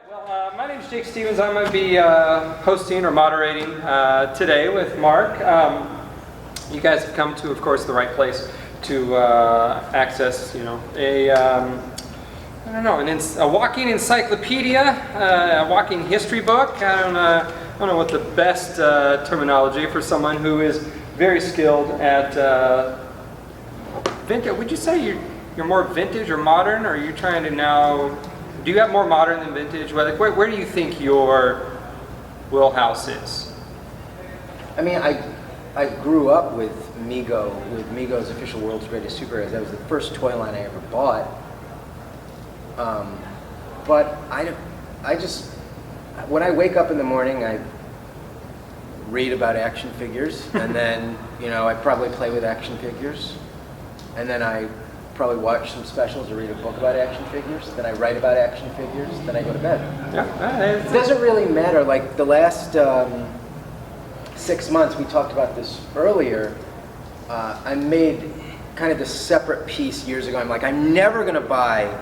Well, my name is Jake Stevens. I'm going to be hosting or moderating today with Mark. You guys have come to, of course, the right place to access, a walking encyclopedia, a walking history book. I don't know what the best terminology for someone who is very skilled at vintage. Would you say you're more vintage or modern, or are you trying to now? Do you have more modern than vintage? Where do you think your wheelhouse is? I mean, I grew up with Mego's Official World's Greatest Superheroes. That was the first toy line I ever bought. But I just, when I wake up in the morning, I read about action figures, and then, I probably play with action figures, and then I probably watch some specials or read a book about action figures, then I write about action figures, then I go to bed. Yeah, it doesn't really matter. Like the last 6 months, we talked about this earlier, I made kind of this separate piece years ago. I'm like, I'm never going to buy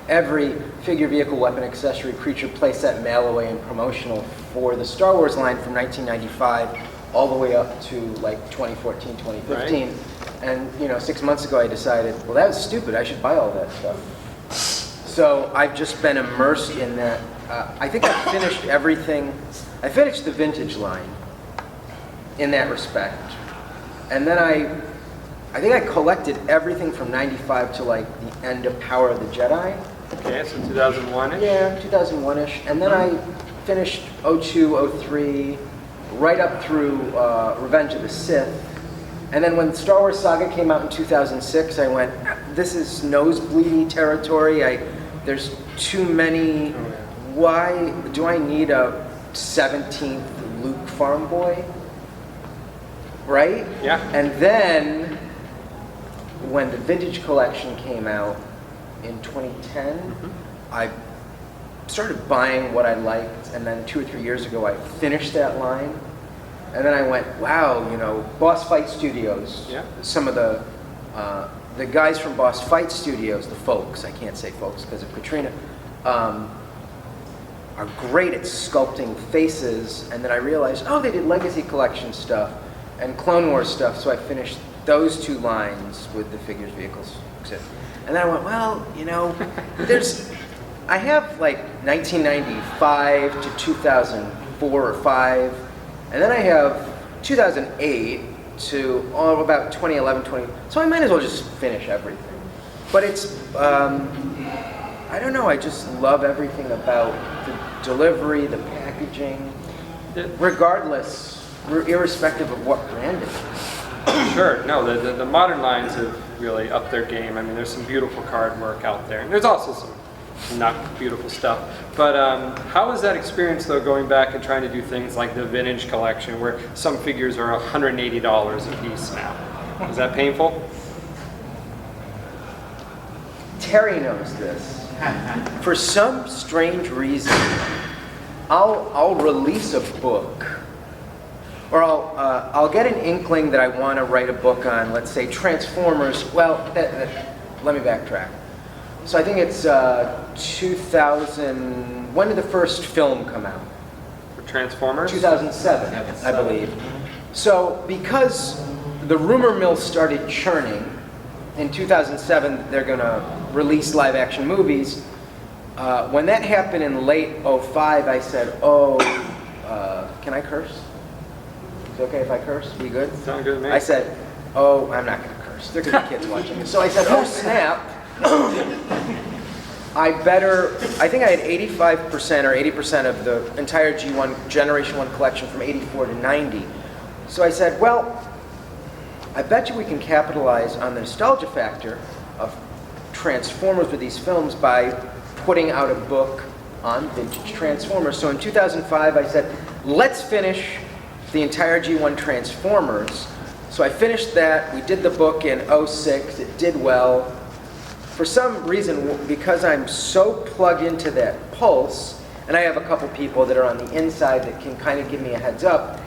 every figure, vehicle, weapon, accessory, creature, playset, mail away, and promotional for the Star Wars line from 1995 all the way up to like 2014, 2015. Right. And 6 months ago I decided, well, that was stupid. I should buy all that stuff. So I've just been immersed in that. I think I finished everything. I finished the vintage line in that respect. And then I think I collected everything from 95 to like the end of Power of the Jedi. Okay, so 2001-ish? Yeah, 2001-ish. And then I finished 02, 03, right up through Revenge of the Sith. And then when Star Wars Saga came out in 2006, I went, this is nosebleedy territory. There's too many. Why do I need a 17th Luke farm boy? Right? Yeah. And then when the vintage collection came out in 2010, I started buying what I liked, and then 2 or 3 years ago I finished that line. And then I went, wow, Boss Fight Studios. Yeah. Some of the guys from Boss Fight Studios, the folks, I can't say folks because of Katrina, are great at sculpting faces. And then I realized, they did Legacy Collection stuff and Clone Wars stuff. So I finished those 2 lines with the figures, vehicles, etc. And then I went, well, I have like 1995 to 2004 or 5. And then I have 2008 to about 2011, 20. So I might as well just finish everything. But it's, I don't know, I just love everything about the delivery, the packaging, regardless, irrespective of what brand it is. Sure, no, the modern lines have really upped their game. I mean, there's some beautiful card work out there. And there's also some not beautiful stuff. But how was that experience, though, going back and trying to do things like the vintage collection where some figures are $180 a piece now? Was that painful? Terry knows this. For some strange reason, I'll release a book, or I'll get an inkling that I want to write a book on, let's say, Transformers. Well, let me backtrack. So I think it's 2000. When did the first film come out? For Transformers? 2007, I believe. So because the rumor mill started churning, in 2007 they're going to release live action movies. When that happened in late 05, I said, can I curse? Is it okay if I curse? Be good? Sound good to me. I said, I'm not going to curse. There could be kids watching this. So I said, snap. I think I had 85% or 80% of the entire G1 Generation 1 collection from 84 to 90. So I said, well, I bet you we can capitalize on the nostalgia factor of Transformers with these films by putting out a book on vintage Transformers. So in 2005, I said, let's finish the entire G1 Transformers. So I finished that. We did the book in 06. It did well. For some reason, because I'm so plugged into that pulse, and I have a couple people that are on the inside that can kind of give me a heads up,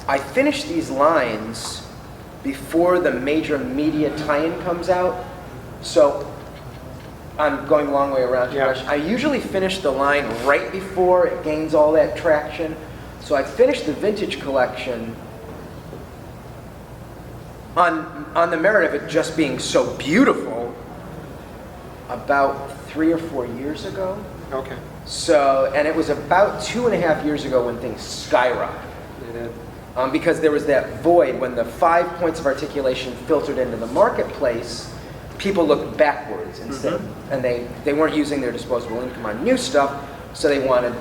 I finished these lines before the major media tie-in comes out. So I'm going a long way around your Yeah. question. I usually finish the line right before it gains all that traction. So I finished the vintage collection on the merit of it just being so beautiful about 3 or 4 years ago. Okay. So, and it was about 2.5 years ago when things skyrocketed. They did. Because there was that void when the 5 points of articulation filtered into the marketplace, people looked backwards instead, and they weren't using their disposable income on new stuff, so they wanted,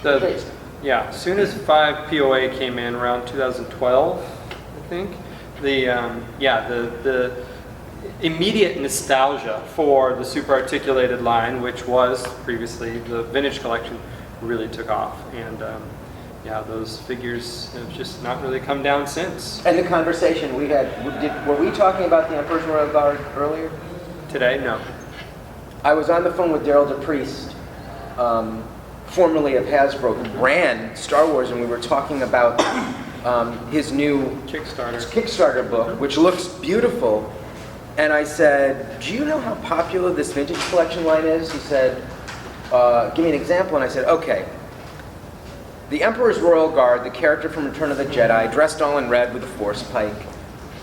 raised. Yeah, as soon as 5 POA came in around 2012, I think, the immediate nostalgia for the super articulated line, which was previously the vintage collection, really took off. And those figures have just not really come down since. And the conversation we had, were we talking about the Emperor's Royal Guard earlier? Today, no. I was on the phone with Daryl DePriest, formerly of Hasbro, who ran Star Wars, and we were talking about his new Kickstarter book, which looks beautiful. And I said, do you know how popular this vintage collection line is? He said, give me an example. And I said, okay. The Emperor's Royal Guard, the character from Return of the Jedi, dressed all in red with a force pike.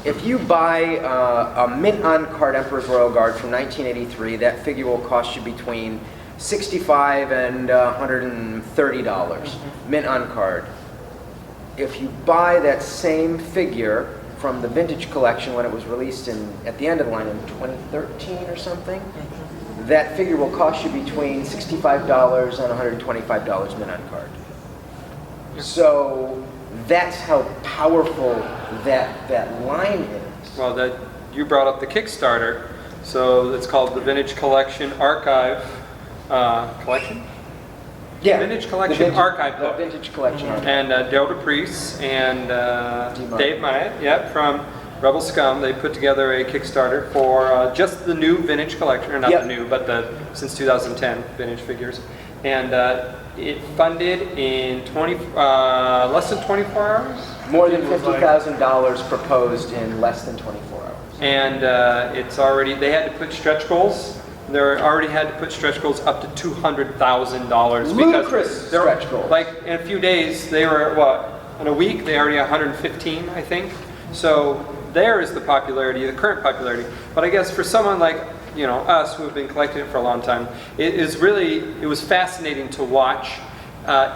If you buy a mint-on-card Emperor's Royal Guard from 1983, that figure will cost you between $65 and $130, mint-on-card. If you buy that same figure from the vintage collection when it was released at the end of the line in 2013 or something, that figure will cost you between $65 and $125 mint-on-card. So that's how powerful that line is. Well, you brought up the Kickstarter, so it's called the Vintage Collection Archive Collection? Yeah. Vintage Collection Archive book. The Vintage Collection Archive. And Daryl DePriest and Dave Myatt, from Rebel Scum, they put together a Kickstarter for just the new Vintage Collection, or not the new, but since 2010 Vintage figures. And it funded in less than 24 hours? More than $50,000 proposed in less than 24 hours. And they had to put stretch goals. They already had to put stretch goals up to $200,000. Ludicrous stretch goals. Like in a few days, they were, in a week, they already 115, I think. So there is the current popularity. But I guess for someone like us who have been collecting it for a long time, it was fascinating to watch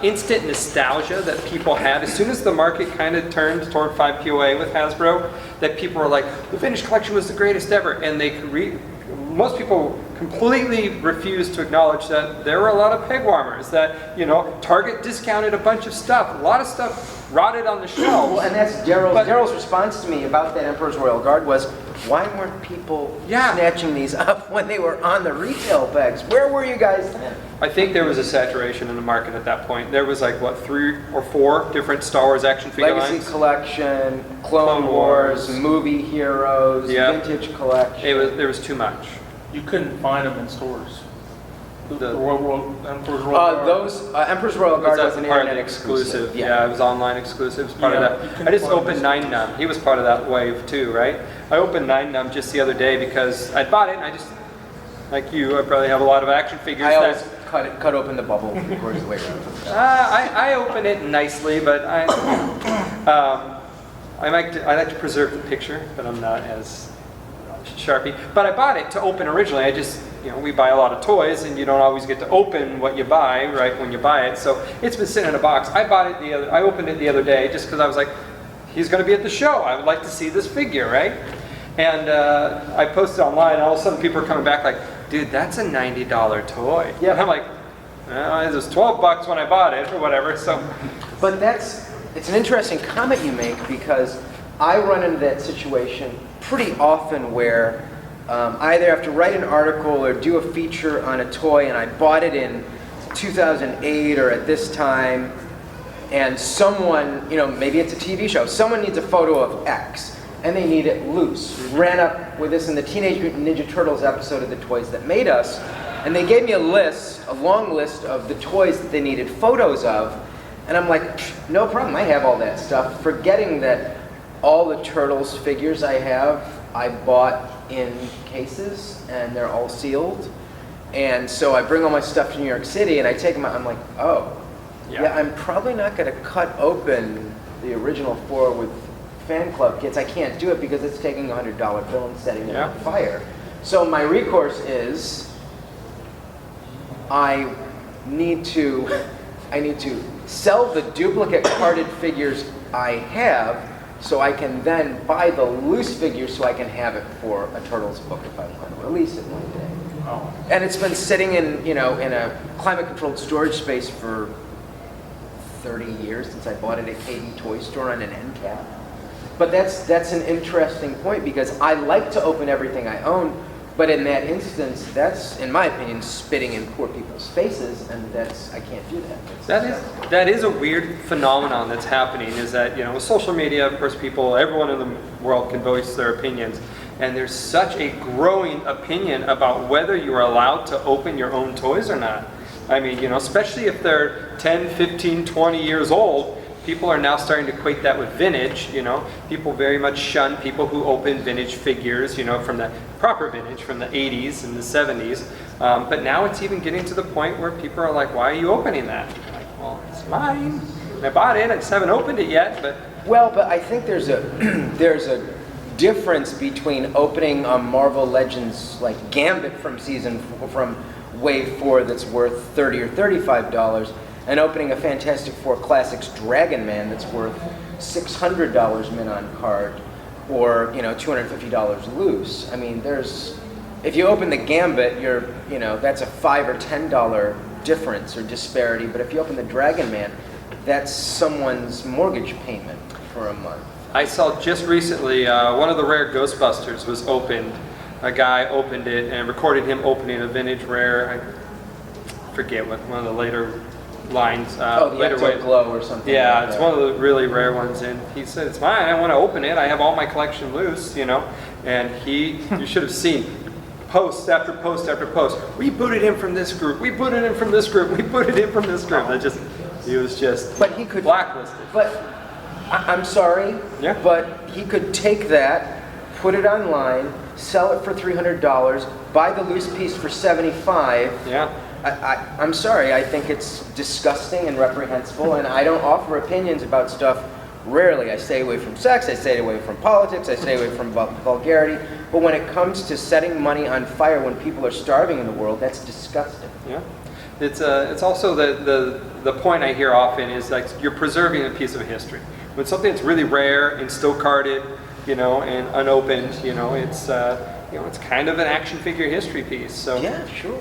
instant nostalgia that people had as soon as the market kind of turned toward 5 POA with Hasbro, that people were like, the vintage collection was the greatest ever, and they could most people completely refused to acknowledge that there were a lot of peg warmers, that Target discounted a bunch of stuff, a lot of stuff rotted on the shelves. Well, and that's Daryl's response to me about that Emperor's Royal Guard was, why weren't people snatching these up when they were on the retail pegs? Where were you guys then? I think there was a saturation in the market at that point. There was 3 or 4 different Star Wars action figure Legacy lines. Collection, Clone Wars, Movie Heroes, Vintage Collection. There was too much. You couldn't find them in stores. The Emperor's Royal Guard. Those Emperor's Royal Guard was an part of internet the exclusive. Yeah, it was online exclusive. It was part of that. I just opened 9 Num. He was part of that wave too, right? I opened 9 Num just the other day because I bought it, and I just, like you, I probably have a lot of action figures. I always cut open the bubble before it's the way around. I open it nicely, but I like to preserve the picture, but I'm not as Sharpie. But I bought it to open originally. We buy a lot of toys, and you don't always get to open what you buy right when you buy it. So it's been sitting in a box. I opened it the other day just because I was like, he's going to be at the show. I would like to see this figure, right? And I posted online, and all of a sudden people are coming back like, dude, that's a $90 toy. Yeah. And I'm like, it was $12 when I bought it or whatever. So, but it's an interesting comment you make, because I run into that situation pretty often where I either have to write an article or do a feature on a toy, and I bought it in 2008 or at this time, and someone, maybe it's a TV show, someone needs a photo of X, and they need it loose. We ran up with this in the Teenage Mutant Ninja Turtles episode of The Toys That Made Us, and they gave me a long list of the toys that they needed photos of, and I'm like, no problem, I have all that stuff, forgetting that all the Turtles figures I have, I bought in cases, and they're all sealed. And so I bring all my stuff to New York City, and I take them out. I'm like, oh, yeah, I'm probably not going to cut open the original 4 with fan club kits. I can't do it because it's taking a $100 bill and setting it on fire. So my recourse is I need to sell the duplicate carded figures I have, so I can then buy the loose figures so I can have it for a Turtles book if I want to release it one day. Oh. And it's been sitting in in a climate-controlled storage space for 30 years since I bought it at KB Toy Store on an end cap. But that's an interesting point because I like to open everything I own, but in that instance, that's, in my opinion, spitting in poor people's faces, and I can't do that. That is a weird phenomenon that's happening, is that, with social media, of course, everyone in the world can voice their opinions, and there's such a growing opinion about whether you are allowed to open your own toys or not. I mean, especially if they're 10, 15, 20 years old, people are now starting to equate that with vintage. People very much shun people who open vintage figures, from the proper vintage, from the 80s and the 70s. But now it's even getting to the point where people are like, why are you opening that? I'm like, well, it's mine. I bought it. I just haven't opened it yet. But I think there's a difference between opening a Marvel Legends like Gambit from Wave 4 that's worth $30 or $35, and opening a Fantastic Four Classics Dragon Man that's worth $600 mint on card, or $250 loose. I mean, if you open the Gambit, that's a $5 or $10 difference or disparity. But if you open the Dragon Man, that's someone's mortgage payment for a month. I saw just recently one of the rare Ghostbusters was opened. A guy opened it and recorded him opening a vintage rare. I forget what one of the later lines. The later Ecto Glow or something. Yeah, like it's that. one of the really rare ones, and he said, "It's mine. I want to open it. I have all my collection loose, And you should have seen post after post after post. We booted him from this group. We booted him from this group. We booted him from this group. He was just blacklisted. But I'm sorry. Yeah. But he could take that, put it online, sell it for $300, buy the loose piece for $75. Yeah. I'm sorry, I think it's disgusting and reprehensible, and I don't offer opinions about stuff rarely. I stay away from sex, I stay away from politics, I stay away from vulgarity, but when it comes to setting money on fire when people are starving in the world, that's disgusting. Yeah. It's also the point I hear often is like you're preserving a piece of history. When something that's really rare and still carded, and unopened, it's kind of an action figure history piece. So yeah, sure.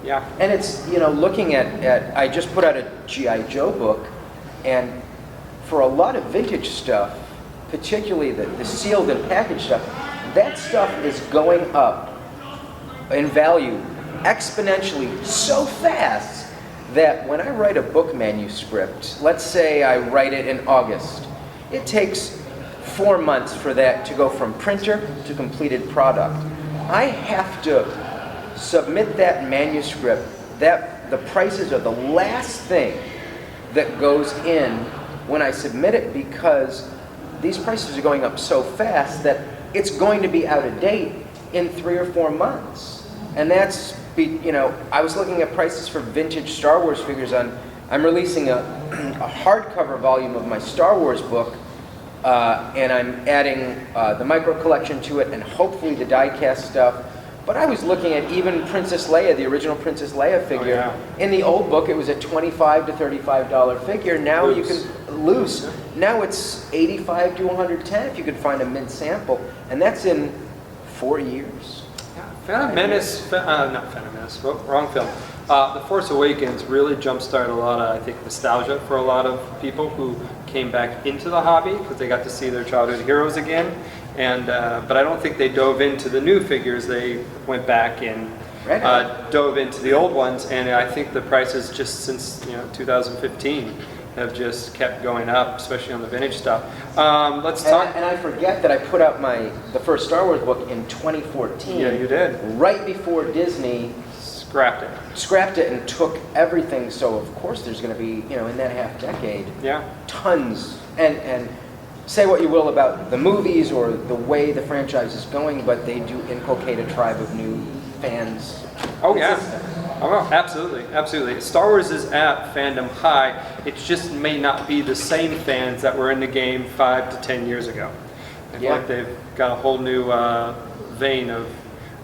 Yeah. And it's, looking at I just put out a G.I. Joe book, and for a lot of vintage stuff, particularly the sealed and packaged stuff, that stuff is going up in value exponentially so fast that when I write a book manuscript, let's say I write it in August, it takes 4 months for that to go from printer to completed product. I have to submit that manuscript, the prices are the last thing that goes in when I submit it, because these prices are going up so fast that it's going to be out of date in 3 or 4 months. And I was looking at prices for vintage Star Wars figures. I'm releasing a hardcover volume of my Star Wars book, and I'm adding the micro collection to it and hopefully the die-cast stuff. But I was looking at even Princess Leia, the original Princess Leia figure. Oh, yeah. In the old book, it was a $25 to $35 figure. Now you can loose. Now it's $85 to $110 if you could find a mint sample, and that's in 4 years. Phantom Menace, not Phantom Menace, wrong film. The Force Awakens really jumpstarted a lot of, I think, nostalgia for a lot of people who came back into the hobby because they got to see their childhood heroes again. But I don't think they dove into the new figures. They went back and dove into the old ones, and I think the prices just since 2015 have just kept going up, especially on the vintage stuff. Let's talk. And I forget that I put out the first Star Wars book in 2014. Yeah, you did. Right before Disney scrapped it and took everything. So of course there's going to be, in that half decade, yeah, tons. And say what you will about the movies or the way the franchise is going, but they do inculcate a tribe of new fans. Oh yeah. Oh, no, absolutely, absolutely. Star Wars is at fandom high. It just may not be the same fans that were in the game 5 to 10 years ago. I feel like they've got a whole new vein of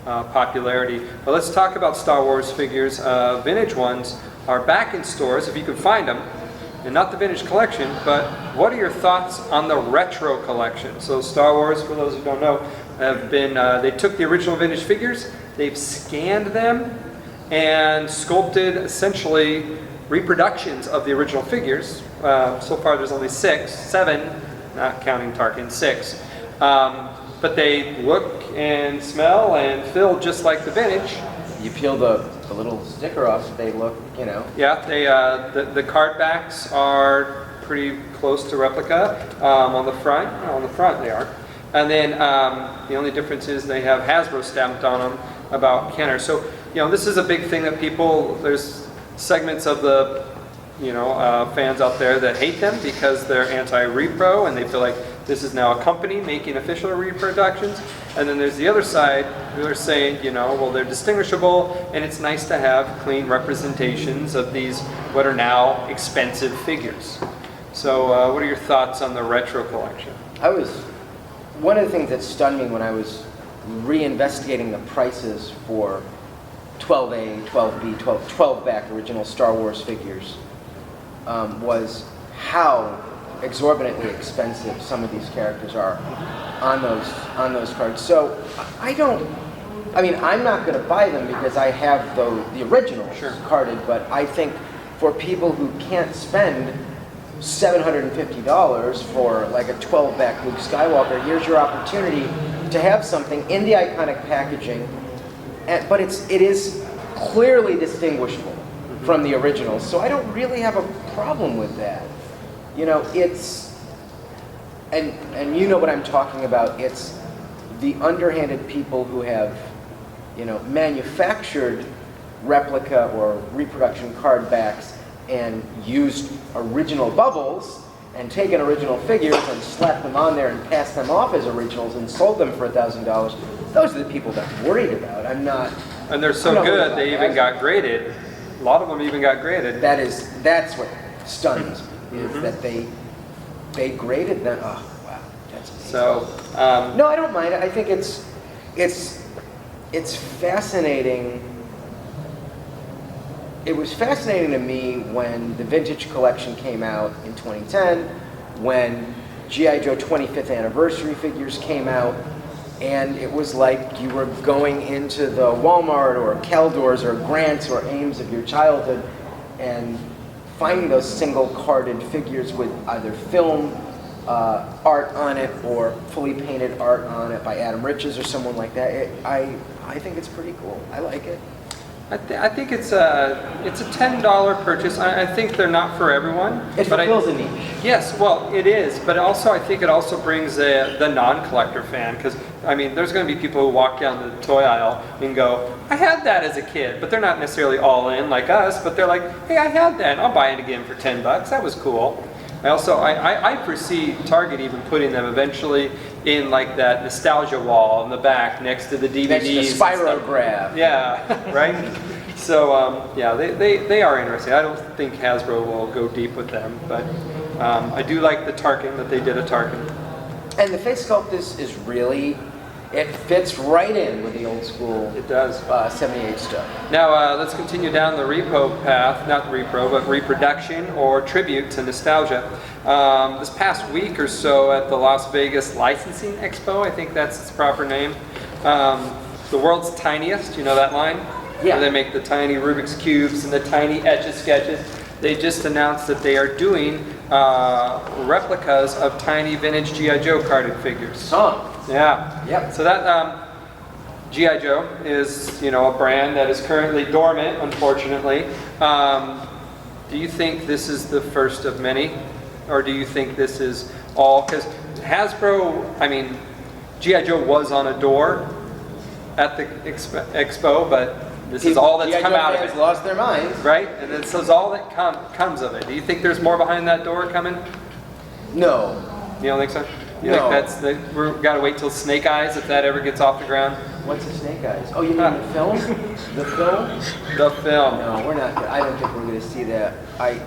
popularity. But let's talk about Star Wars figures. Vintage ones are back in stores if you can find them, and not the vintage collection. But what are your thoughts on the retro collection? So Star Wars, for those who don't know, have been they took the original vintage figures, they've scanned them, and sculpted essentially reproductions of the original figures. So far there's only 7, not counting Tarkin, 6. But they look and smell and feel just like the vintage. You peel the little sticker off, they look, you know. Yeah, they the card backs are pretty close to replica on the front. On the front they are. And then the only difference is they have Hasbro stamped on them about Kenner. So, you know, this is a big thing that people, there's segments of the, fans out there that hate them because they're anti-repro and they feel like this is now a company making official reproductions. And then there's the other side who are saying, well, they're distinguishable and it's nice to have clean representations of these what are now expensive figures. So what are your thoughts on the retro collection? One of the things that stunned me when I was reinvestigating the prices for 12A, 12B, 12-back original Star Wars figures was how exorbitantly expensive some of these characters are on those cards. So I'm not going to buy them because I have the originals carded, but I think for people who can't spend $750 for like a 12-back Luke Skywalker, here's your opportunity to have something in the iconic packaging, but it is clearly distinguishable from the originals. So I don't really have a problem with that. It's, and you know what I'm talking about, it's the underhanded people who have, manufactured replica or reproduction card backs and used original bubbles and taken original figures and slapped them on there and passed them off as originals and sold them for $1,000. Those are the people that I'm worried about. I'm not. And they're so good, they even got graded. A lot of them even got graded. That's what stuns me, is that they graded them. Oh, wow, that's amazing. So, no, I don't mind it. I think it's fascinating. It was fascinating to me when the vintage collection came out in 2010, when G.I. Joe 25th anniversary figures came out, and it was like you were going into the Walmart or Caldors or Grants or Ames of your childhood and finding those single carded figures with either film art on it or fully painted art on it by Adam Riches or someone like that. I think it's pretty cool. I like it. I think it's a $10 purchase. I think they're not for everyone. It fulfills a niche. Yes, well, it is. But also, I think it also brings the non-collector fan, because there's going to be people who walk down the toy aisle and go, "I had that as a kid," but they're not necessarily all in like us. But they're like, "Hey, I had that. I'll buy it again for $10. That was cool." I foresee Target even putting them eventually in like that nostalgia wall in the back next to the DVDs. Next to the Spirograph. Yeah, right? So, they are interesting. I don't think Hasbro will go deep with them, but I do like the Tarkin, that they did a Tarkin. And the face sculpt is really, it fits right in with the old school. It does. 78 stuff. Now, let's continue down the repo path, not repro, but reproduction or tribute to nostalgia. This past week or so at the Las Vegas Licensing Expo, I think that's its proper name, the world's tiniest, you know that line? Yeah. Where they make the tiny Rubik's Cubes and the tiny Etch-a-Sketches. They just announced that they are doing replicas of tiny vintage G.I. Joe carded figures. Yeah. Yep. So that G.I. Joe is, a brand that is currently dormant, unfortunately. Do you think this is the first of many? Or do you think this is all? Because Hasbro, G.I. Joe was on a door at the expo, but this is all that's come out of it. Lost their minds. Right? And this is all that comes of it. Do you think there's more behind that door coming? No. You don't think so? You No. think we've got to wait till Snake Eyes if that ever gets off the ground? What's a Snake Eyes? Oh, you mean the film? The film? The film. No, we're not. I don't think we're going to see that. I'm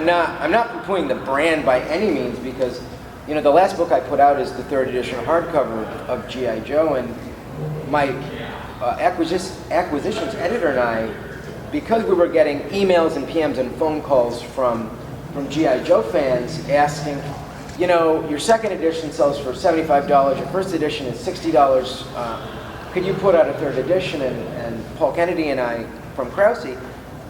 not poo-pooing the brand by any means, because, you know, the last book I put out is the 3rd edition hardcover of G.I. Joe, and my acquisitions editor and I, because we were getting emails and PMs and phone calls from G.I. Joe fans asking, you know, your 2nd edition sells for $75, your 1st edition is $60. Could you put out a 3rd edition? And Paul Kennedy and I from Krause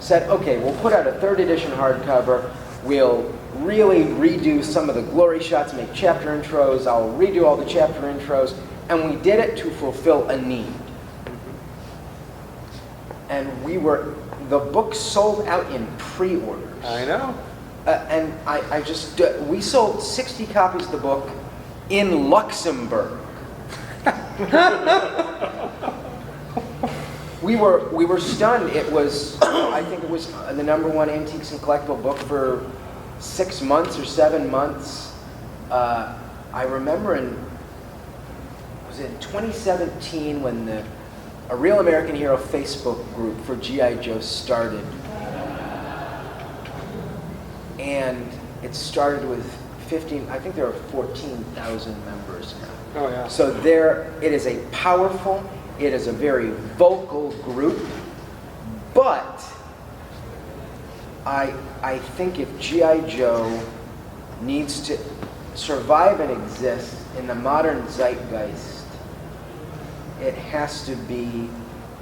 said, okay, we'll put out a 3rd edition hardcover. We'll really redo some of the glory shots, make chapter intros. I'll redo all the chapter intros. And we did it to fulfill a need. And the book sold out in pre-orders. I know. And we sold 60 copies of the book in Luxembourg. We were stunned. It was, I think it was the #1 antiques and collectible book for 6 months or 7 months. I remember was in 2017 when a Real American Hero Facebook group for G.I. Joe started. And it started with 15, I think there are 14,000 members now. Oh, yeah. So it is a powerful, it is a very vocal group, but I think if G.I. Joe needs to survive and exist in the modern zeitgeist, it has to be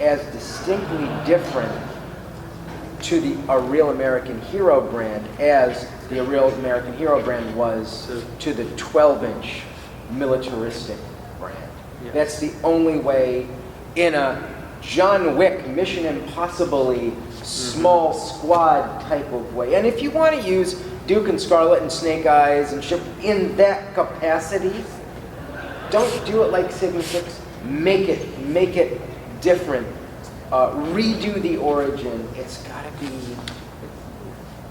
as distinctly different to a Real American Hero brand as the Real American Hero brand was to the 12-inch militaristic brand. Yes. That's the only way, in a John Wick, Mission Impossible-y, small squad type of way. And if you want to use Duke and Scarlet and Snake Eyes and ship in that capacity, don't do it like Sigma 6. Make it different. Redo the origin. It's got to be...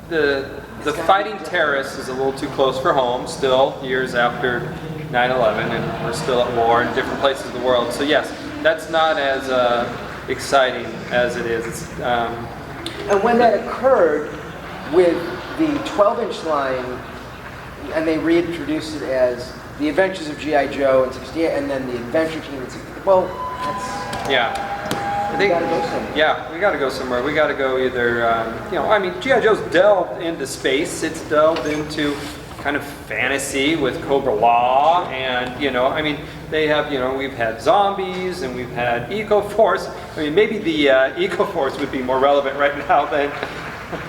The fighting terrorists is a little too close for home still, years after 9/11, and we're still at war in different places of the world. So yes, that's not as exciting as it is. And when that occurred with the 12-inch line, and they reintroduced it as the Adventures of G.I. Joe in 68, and then the Adventure Team in 68, well, that's... Yeah. We gotta go somewhere. Yeah, we got to go somewhere. We got to go either, G.I. Joe's delved into space. It's delved into kind of fantasy with Cobra Law, and, they have, we've had zombies and we've had Eco-Force. Maybe the Eco-Force would be more relevant right now than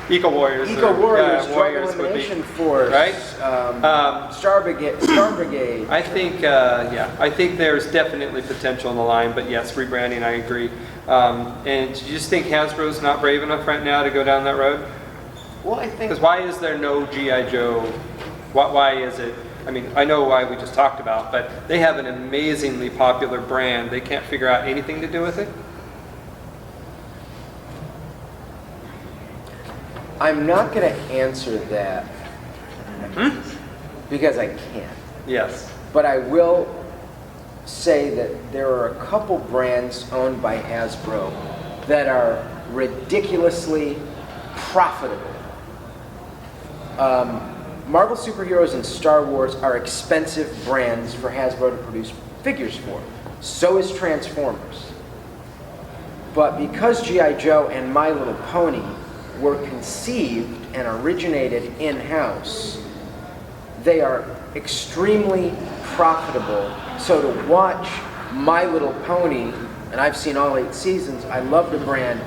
Eco-Warriors. Eco-Warriors, Drug Warriors would be. Elimination Force, Right? Star Brigade. I think there's definitely potential in the line, but yes, rebranding, I agree. And do you just think Hasbro's not brave enough right now to go down that road? Well, I think... Because why is there no G.I. Joe? Why is it? I know why we just talked about, but they have an amazingly popular brand. They can't figure out anything to do with it? I'm not going to answer that because I can't. Yes. But I will say that there are a couple brands owned by Hasbro that are ridiculously profitable. Marvel Superheroes and Star Wars are expensive brands for Hasbro to produce figures for. So is Transformers. But because G.I. Joe and My Little Pony were conceived and originated in-house, they are extremely profitable. So to watch My Little Pony, and I've seen all 8 seasons, I love the brand.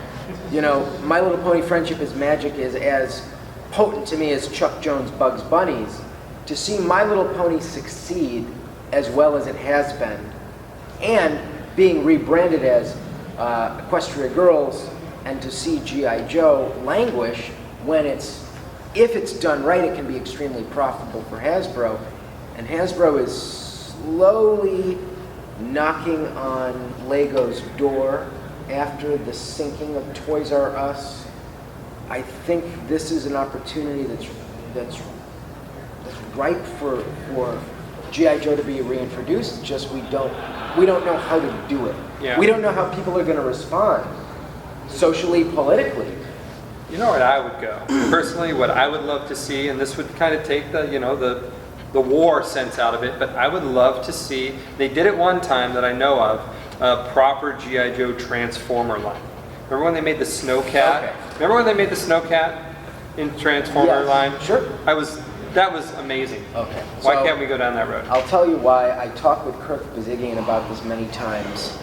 My Little Pony Friendship is Magic is as potent to me as Chuck Jones' Bugs Bunnies. To see My Little Pony succeed as well as it has been, and being rebranded as Equestria Girls, and to see G.I. Joe languish if it's done right, it can be extremely profitable for Hasbro. And Hasbro is slowly knocking on Lego's door after the sinking of Toys R Us. I think this is an opportunity that's ripe for G.I. Joe to be reintroduced. Just we don't know how to do it. Yeah. We don't know how people are going to respond socially, politically. You know where I would go? Personally, what I would love to see, and this would kind of take the war sense out of it, but I would love to see, they did it one time that I know of, a proper G.I. Joe Transformer line. Remember when they made the Snowcat? Okay. Remember when they made the Snowcat in Transformer Yes, line? sure. That was amazing. Okay. Why So, can't we go down that road? I'll tell you why. I talked with Kirk Bazigian about this many times.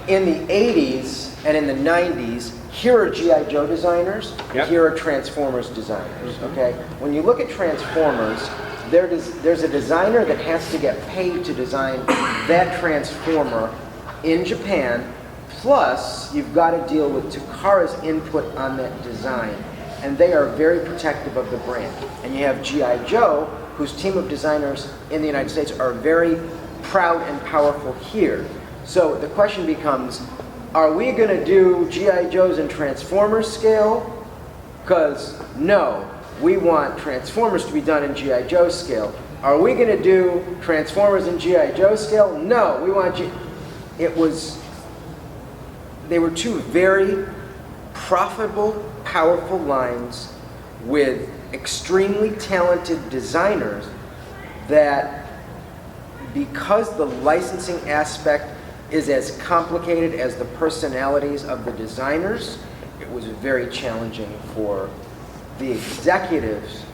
In the 80s and in the 90s, here are G.I. Joe designers, Yep. here are Transformers designers, okay? When you look at Transformers, there's a designer that has to get paid to design that Transformer in Japan, plus you've got to deal with Takara's input on that design. And they are very protective of the brand. And you have G.I. Joe, whose team of designers in the United States are very proud and powerful here. So the question becomes, are we going to do G.I. Joes in Transformers scale? Because no, we want Transformers to be done in G.I. Joe scale. Are we going to do Transformers in G.I. Joe scale? No, we want they were two very profitable, powerful lines with extremely talented designers that, because the licensing aspect is as complicated as the personalities of the designers, it was very challenging for the executives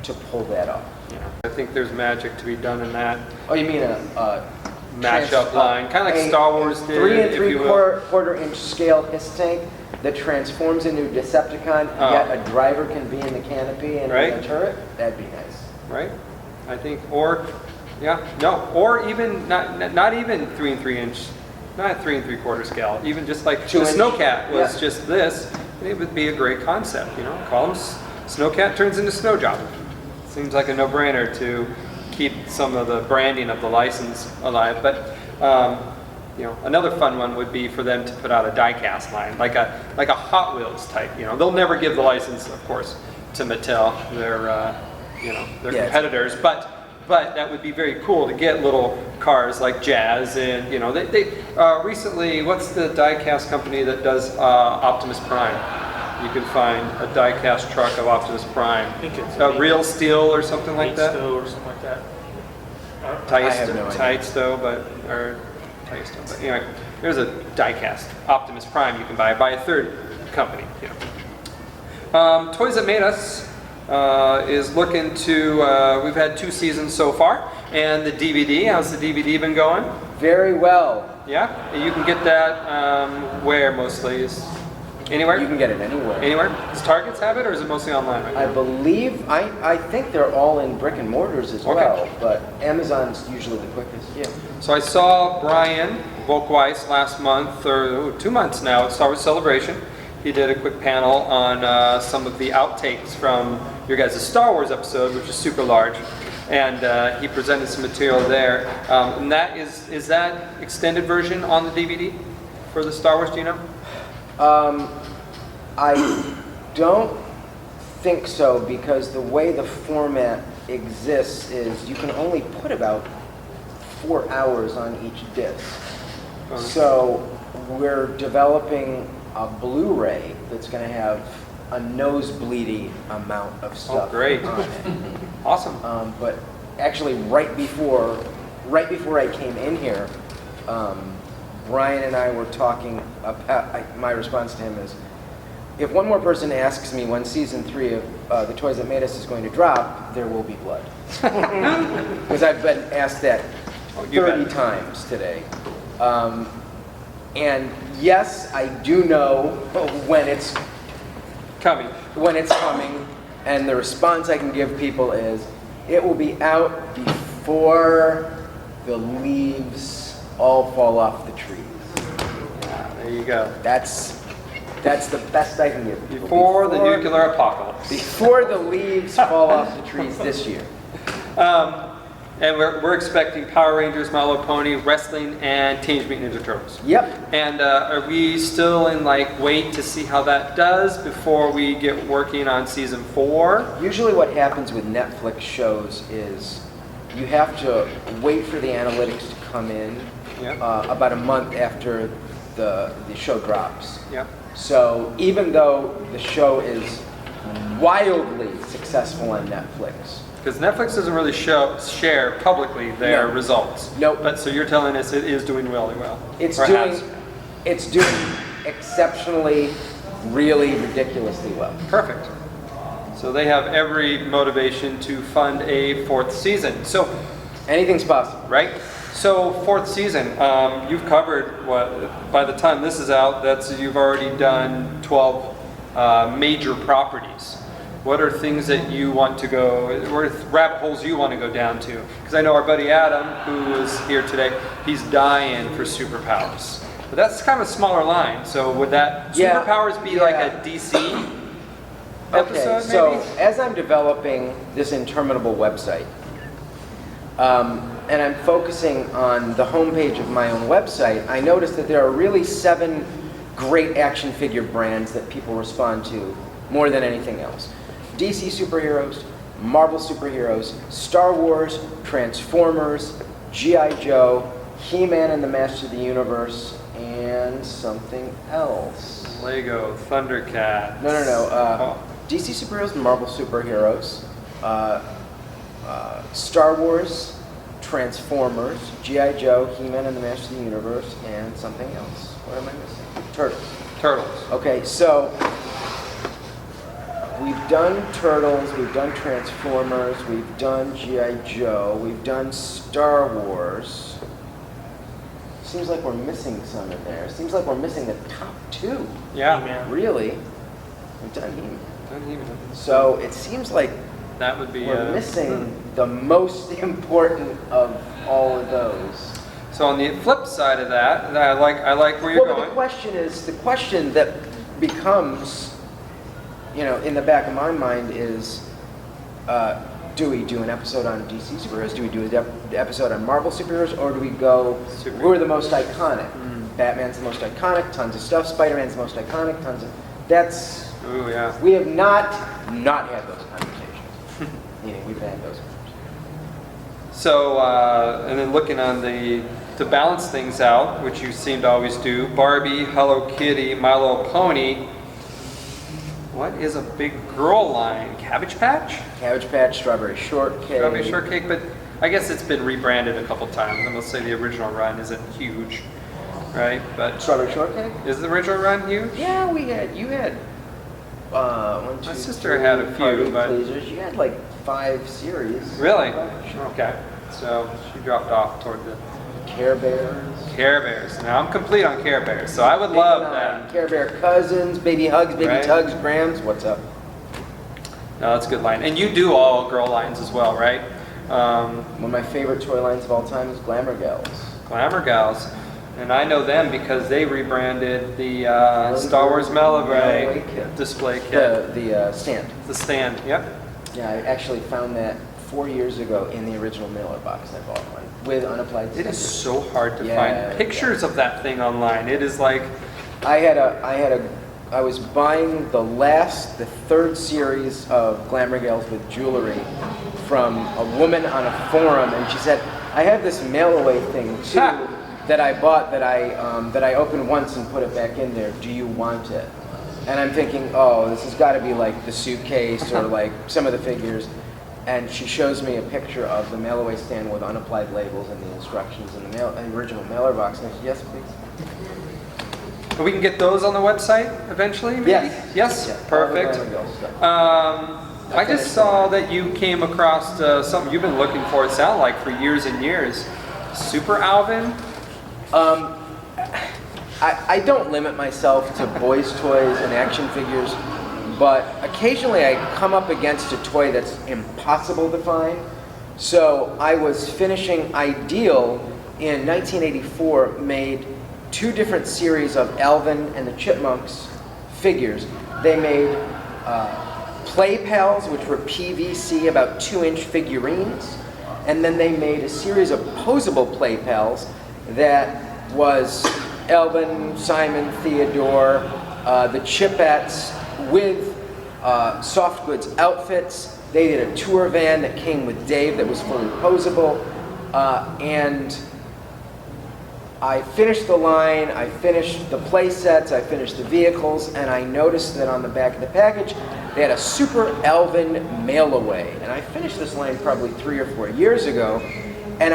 to pull that off. Yeah. I think there's magic to be done in that Oh, you mean a mashup line, kind of like Star Wars did, 3 if you will. 3/4 inch scale HISS tank that transforms into a Decepticon, Oh. yet a driver can be in the canopy and Right. in the turret. That'd be nice. Right? I think, or even not even 3 and 3 inch, not 3 3/4 scale, even just like 2 the inch. Snowcat was Yeah. just this. It would be a great concept, Call them Snowcat turns into Snowjob. Seems like a no-brainer to keep some of the branding of the license alive. But another fun one would be for them to put out a die-cast line, like a Hot Wheels type. They'll never give the license, of course, to Mattel. They're Yes. competitors, but that would be very cool to get little cars like Jazz, and they recently, what's the die-cast company that does Optimus Prime? You can find a die-cast truck of Optimus Prime. I think it's Real Steel or something like that. Steel or something like that. I have no idea. Taisto, but anyway, there's a die-cast Optimus Prime you can buy by a third company. Toys That Made Us is looking to. We've had 2 seasons so far, and the DVD. How's the DVD been going? Very well. Yeah, you can get that where mostly is anywhere. You can get it anywhere. Anywhere? Does Targets have it, or is it mostly online right I now? believe, I think they're all in brick and mortars as Okay. well, but Amazon's usually the quickest. Yeah. So I saw Brian Volkweiss last month, or 2 months now, at Star Wars Celebration. He did a quick panel on some of the outtakes from your guys' Star Wars episode, which is super large. And he presented some material there. And that is that extended version on the DVD for the Star Wars, do you know? I don't think so, because the way the format exists is you can only put about 4 hours on each disc. So we're developing a Blu-ray that's going to have a nosebleedy amount of stuff great. on it. Awesome. But actually, right before I came in here, Brian and I were talking about. My response to him is, if one more person asks me when season 3 of The Toys That Made Us is going to drop, there will be blood. Because I've been asked that 30 times today. And yes, I do know when it's Coming. and the response I can give people is, it will be out before the leaves all fall off the trees. There you go. That's the best I can give people. Before the nuclear apocalypse. Before the leaves fall off the trees this year. And we're expecting Power Rangers, My Little Pony, wrestling, and Teenage Mutant Ninja Turtles. Yep. And are we still in like wait to see how that does before we get working on season 4? Usually what happens with Netflix shows is you have to wait for the analytics to come in Yep. about a month after the show drops. Yep. So even though the show is wildly successful on Netflix, Because Netflix doesn't really share publicly their No. results. Nope. But so you're telling us it is doing really well. it's Or doing has. it's doing exceptionally, really ridiculously well. Perfect. So they have every motivation to fund a 4th season. So, Anything's possible. right? So 4th season, you've covered what? By the time this is out, you've already done 12 major properties. What are things that you want to go, or rabbit holes you want to go down to? Because I know our buddy Adam, who is here today, he's dying for superpowers. But that's kind of a smaller line. So would that Yeah, superpowers be like yeah. a DC Okay, episode, so maybe? as I'm developing this interminable website, and I'm focusing on the homepage of my own website, I noticed that there are really 7 great action figure brands that people respond to more than anything else. DC superheroes, Marvel superheroes, Star Wars, Transformers, G.I. Joe, He-Man and the Master of the Universe, and something else. Lego, Thundercats. No. DC superheroes, Marvel superheroes, Star Wars, Transformers, G.I. Joe, He-Man and the Master of the Universe, and something else. What am I missing? Turtles. Turtles. Okay, so we've done Turtles, we've done Transformers, we've done G.I. Joe, we've done Star Wars. Seems like we're missing some in there. Seems like we're missing the top 2. Yeah. He-Man. Really? We've done He-Man. Don't even- So it seems like That would be. we're missing the most important of all of those. So on the flip side of that, I like where you're Well, but going. the question that becomes, in the back of my mind is, do we do an episode on DC superheroes? Do we do an episode on Marvel superheroes? Or do we go, who are the most iconic? Batman's the most iconic, tons of stuff. Spider-Man's the most iconic, tons of, that's, Ooh, yeah. we have not had those conversations. Meaning we've had those conversations. So, and then looking on to balance things out, which you seem to always do, Barbie, Hello Kitty, My Little Pony. What is a big girl line? Cabbage Patch? Cabbage Patch, Strawberry Shortcake. Strawberry Shortcake, but I guess it's been rebranded a couple times. I'm gonna say the original run isn't huge, right? But Strawberry Shortcake? is the original run huge? Yeah, you had, 1, 2, My sister 3 had a few, Party but- Pleasers. You had like 5 series. Really? Sure. Okay. So she dropped off toward the Care Bears. Care Bears. Now I'm complete on Care Bears, so I would love that. Care Bear Cousins, Baby Hugs, Baby Right. Tugs, Grams. What's up? No, that's a good line. And you do all girl lines as well, right? One of my favorite toy lines of all time is Glamour Gals. Glamour Gals. And I know them because they rebranded the Star Wars Melloway Melloway kit. display kit. The stand. The stand, yep. Yeah, I actually found that 4 years ago in the original mailer box. I bought one with unapplied It is sticker. so hard to Yeah, find pictures of that thing online. It is like, I was buying the 3rd series of Glamour Gals with jewelry from a woman on a forum, and she said, I have this mail-away thing too Ha! that I bought that I opened once and put it back in there. Do you want it? And I'm thinking, oh, this has got to be like the suitcase or like some of the figures. And she shows me a picture of the mail-away stand with unapplied labels and the instructions in the original mailer box. And I said, yes, please. we can get those on the website eventually, maybe? Yes. Yes? Yeah, all the Perfect. Glamour Girl stuff. I just saw that you came across something you've been looking for, it sounded like, for years and years. Super Alvin? I don't limit myself to boys' toys and action figures, but occasionally I come up against a toy that's impossible to find. So I was finishing Ideal in 1984, made 2 different series of Alvin and the Chipmunks figures. They made Play Pals, which were PVC, about 2-inch figurines. And then they made a series of posable play pals that was Elvin, Simon, Theodore, the Chipettes with soft goods outfits. They did a tour van that came with Dave that was fully posable. And I finished the line, I finished the play sets, I finished the vehicles, and I noticed that on the back of the package, they had a Super Elvin mail-away. And I finished this line probably 3 or 4 years ago, and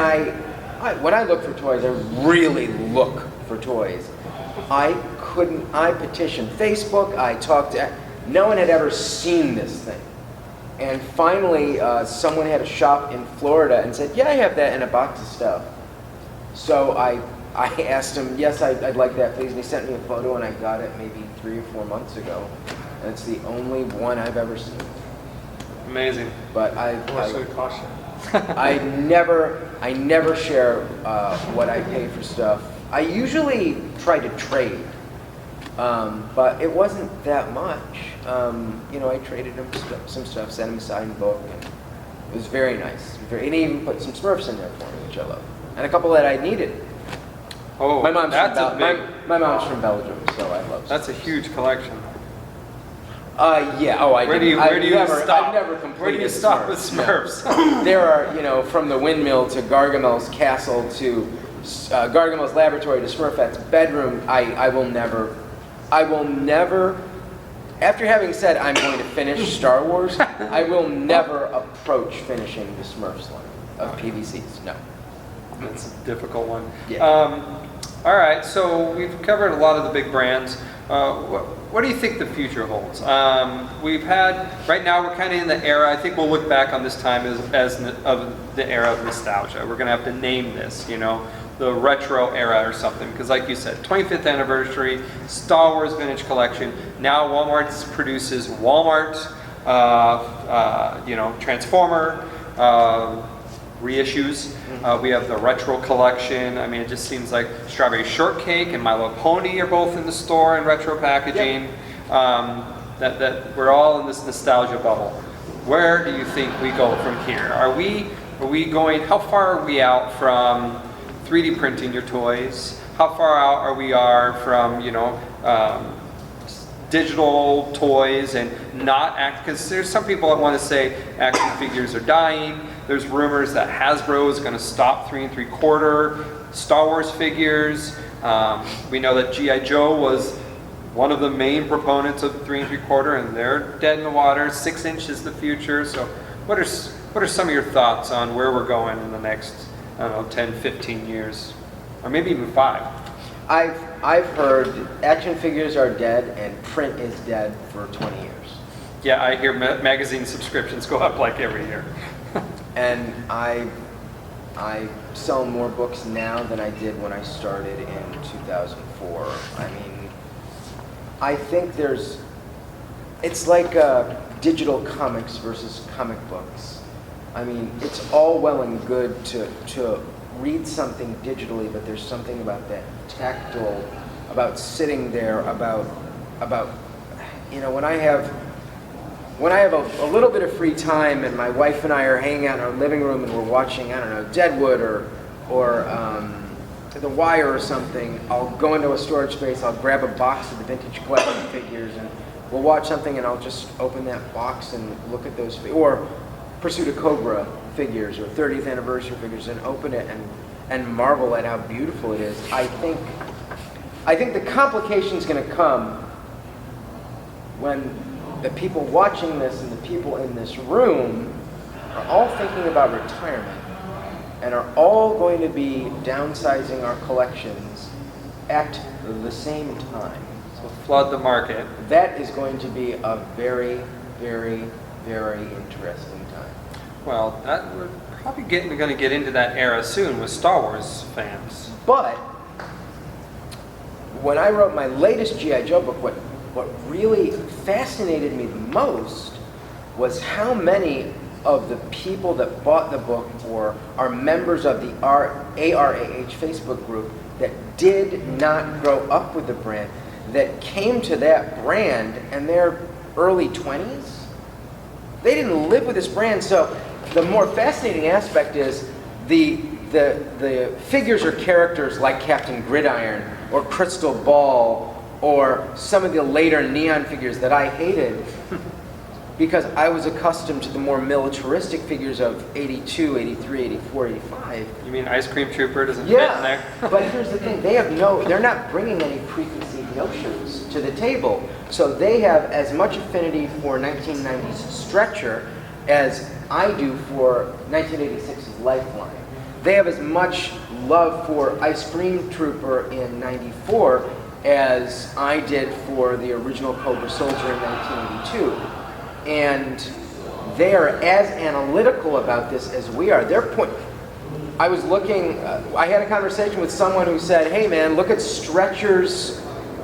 when I look for toys, I really look for toys. I petitioned Facebook, I talked to, no one had ever seen this thing. And finally, someone had a shop in Florida and said, yeah, I have that in a box of stuff. So I asked him, yes, I'd like that, please. And he sent me a photo, and I got it maybe 3 or 4 months ago. And it's the only one I've ever seen. Amazing. But What's the caution? I never share what I pay for stuff. I usually try to trade, but it wasn't that much. I traded him some stuff, sent him a signed book, and it was very nice. And he even put some Smurfs in there for me, which I love, and a couple that I needed. Oh, my mom's my mom's from Belgium, so I love. That's a huge collection. Yeah. Oh, Where do you stop? I've never completed. Where do you stop with Smurfs? Smurfs? No. There are, from the windmill to Gargamel's castle to Gargamel's laboratory to Smurfette's bedroom. I will never. After having said I'm going to finish Star Wars, I will never approach finishing the Smurfs line of PVCs. No. That's a difficult one. Yeah. All right, so we've covered a lot of the big brands. What do you think the future holds? Right now we're kind of in the era, I think we'll look back on this time as of the era of nostalgia. We're going to have to name this, the retro era or something, because like you said, 25th anniversary, Star Wars Vintage Collection. Now Walmart produces Walmart, Transformer, reissues. We have the retro collection. I mean, it just seems like Strawberry Shortcake and My Little Pony are both in the store in retro packaging. Yep. That we're all in this nostalgia bubble. Where do you think we go from here? Are we going? How far are we out from 3D printing your toys? How far out are we from digital toys and not act? Because there's some people that want to say action figures are dying. There's rumors that Hasbro is going to stop 3 3/4 Star Wars figures. We know that G.I. Joe was one of the main proponents of 3 3/4, and they're dead in the water. 6 inch is the future. So what are some of your thoughts on where we're going in the next, 10, 15 years? Or maybe even 5? I've heard action figures are dead and print is dead for 20 years. Yeah, I hear magazine subscriptions go up like every year. And I sell more books now than I did when I started in 2004. I mean, I think it's like digital comics versus comic books. I mean, it's all well and good to read something digitally, but there's something about that tactile, about sitting there, about when I have a little bit of free time and my wife and I are hanging out in our living room and we're watching, Deadwood or The Wire or something, I'll go into a storage space, I'll grab a box of the vintage collection figures, and we'll watch something and I'll just open that box and look at those, or Pursuit of Cobra figures or 30th anniversary figures, and open it and marvel at how beautiful it is. I think the complication's going to come when the people watching this and the people in this room are all thinking about retirement and are all going to be downsizing our collections at the same time. So flood the market. That is going to be a very, very, very interesting time. Well, we're probably going to get into that era soon with Star Wars fans. But when I wrote my latest G.I. Joe book, what really fascinated me the most was how many of the people that bought the book or are members of the ARAH Facebook group that did not grow up with the brand, that came to that brand in their early 20s. They didn't live with this brand, so the more fascinating aspect is the figures or characters like Captain Gridiron or Crystal Ball or some of the later neon figures that I hated because I was accustomed to the more militaristic figures of 82, 83, 84, 85. You mean Ice Cream Trooper doesn't fit in there? But here's the thing, they're not bringing any preconceived notions to the table. So they have as much affinity for 1990s Stretcher as I do for 1986's Lifeline. They have as much love for Ice Cream Trooper in 94 as I did for the original Cobra Soldier in 1982. And they are as analytical about this as we are. I was looking, I had a conversation with someone who said, hey man, look at Stretcher's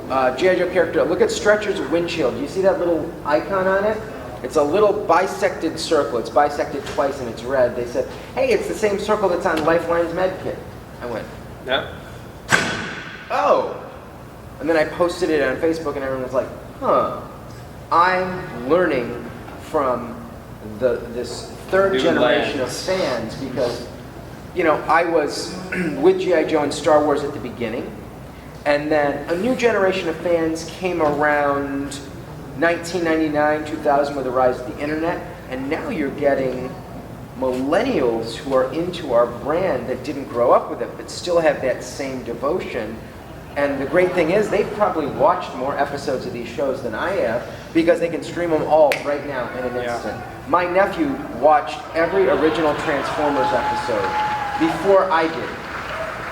G.I. Joe character, look at Stretcher's windshield. Do you see that little icon on it? It's a little bisected circle. It's bisected twice and it's red. They said, hey, it's the same circle that's on Lifeline's med kit. I went, Yeah. oh. And then I posted it on Facebook and everyone was like, huh. I'm learning from this third New generation lens. of fans because, you know, I was with G.I. Joe and Star Wars at the beginning. And then a new generation of fans came around 1999, 2000 with the rise of the internet. And now you're getting millennials who are into our brand that didn't grow up with it but still have that same devotion. And the great thing is they've probably watched more episodes of these shows than I have because they can stream them all right now in an instant. My nephew watched every original Transformers episode before I did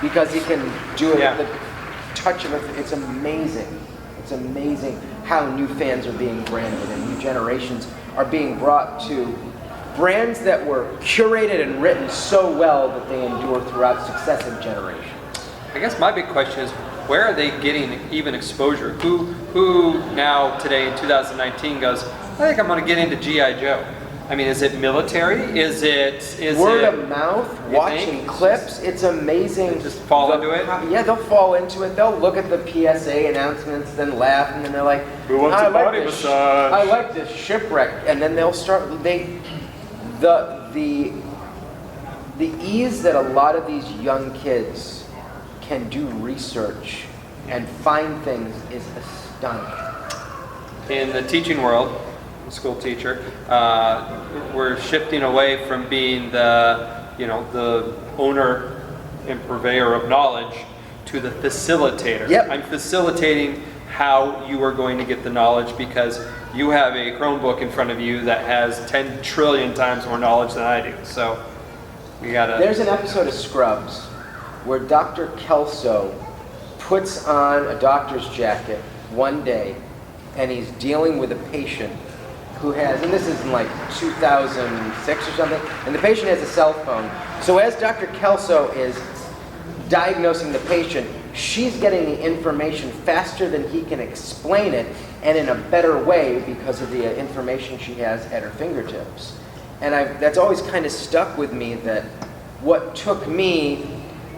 because he can do it at the touch of it. It's amazing. It's amazing how new fans are being branded and new generations are being brought to brands that were curated and written so well that they endure throughout successive generations. I guess my big question is, where are they getting even exposure? Who now today in 2019 goes, I think I'm going to get into G.I. Joe? I mean, is it military? Is word of mouth, watching clips? It's amazing. They just fall into it? Yeah, they'll fall into it. They'll look at the PSA announcements, then laugh, and then they're like, Who wants a body massage? I like this shipwreck. And then they'll start, the ease that a lot of these young kids can do research and find things is astonishing. In the teaching world, school teacher, we're shifting away from being the owner and purveyor of knowledge to the facilitator. Yep. I'm facilitating how you are going to get the knowledge because you have a Chromebook in front of you that has 10 trillion times more knowledge than I do. So we gotta. There's an episode of Scrubs where Dr. Kelso puts on a doctor's jacket one day and he's dealing with a patient who has, and this is in like 2006 or something, and the patient has a cell phone. So as Dr. Kelso is diagnosing the patient, she's getting the information faster than he can explain it and in a better way because of the information she has at her fingertips. And that's always kind of stuck with me that what took me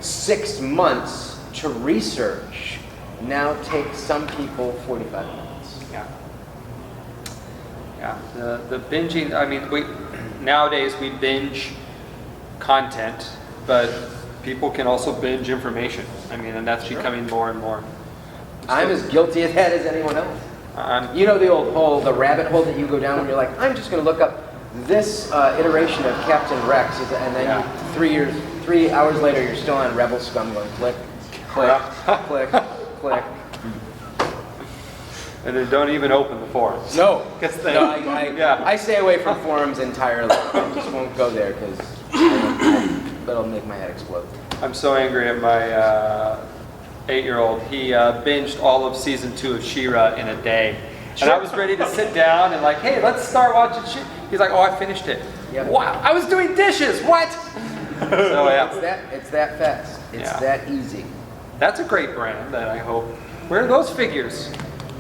6 months to research now takes some people 45 minutes. Yeah, the binging, I mean, nowadays we binge content, but people can also binge information. I mean, and that's becoming more and more. I'm as guilty of that as anyone else. You know the old hole, the rabbit hole that you go down when you're like, I'm just going to look up this iteration of Captain Rex, and then 3 hours later you're still on Rebel Scum going click, click, click, click. And then don't even open the forums. No, Yeah. I stay away from forums entirely. I just won't go there because that'll make my head explode. I'm so angry at my 8-year-old. He binged all of season 2 of She-Ra in a day. And I was ready to sit down and like, hey, let's start watching She. He's like, oh, I finished it. Yep. Wow, I was doing dishes. What? So yeah, It's that fast. It's that easy. that's a great brand that I hope. Where are those figures?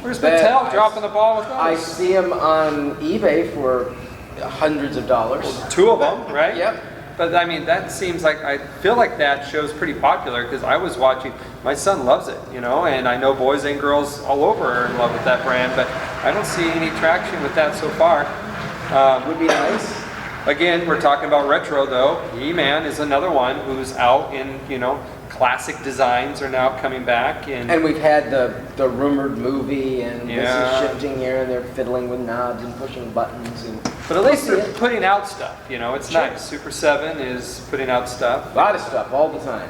Where's Mattel dropping the ball with those? I see them on eBay for hundreds of dollars. 2 of them, right? Yep. But I mean, that seems like, I feel like that show's pretty popular because I was watching, my son loves it, you know, and I know boys and girls all over are in love with that brand, but I don't see any traction with that so far. Would be nice. Again, we're talking about retro though. He-Man is another one who's out in, classic designs are now coming back. And we've had the rumored movie, and this Yeah. is shifting here, and they're fiddling with knobs and pushing buttons. But at least We'll they're see it. putting out stuff, it's Sure. nice. Super 7 is putting out stuff. A lot of stuff all the time.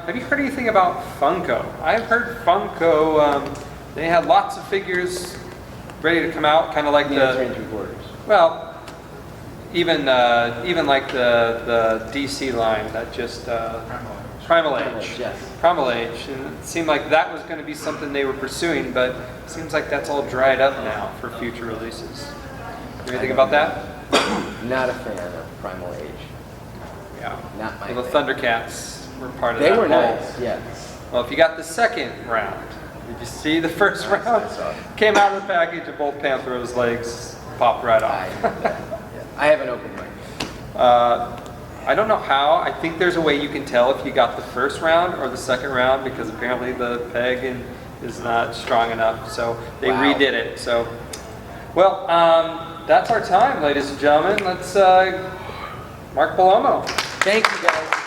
Have you heard anything about Funko? I've heard Funko, they had lots of figures ready to come out, kind of like Yeah, the, 3 3/4. well, even like the DC line that just, Primal Age. Yes. Primal Age, and it seemed like that was going to be something they were pursuing, but it seems like that's all dried up now for future releases. Anything about that? Not a fan of Primal Age. Yeah. Not my Well, the thing. Thundercats were part of They that were whole- nice, yes. Well, if you got the second round, did you see the first Yes, round? I saw it. Came out of the package and both Panthers' legs popped right off. I haven't opened mine. I don't know how. I think there's a way you can tell if you got the first round or the second round because apparently the peg is not strong enough. So they Wow. redid it. So, well, that's our time, ladies and gentlemen. Let's Mark Bellomo. Thank you, guys.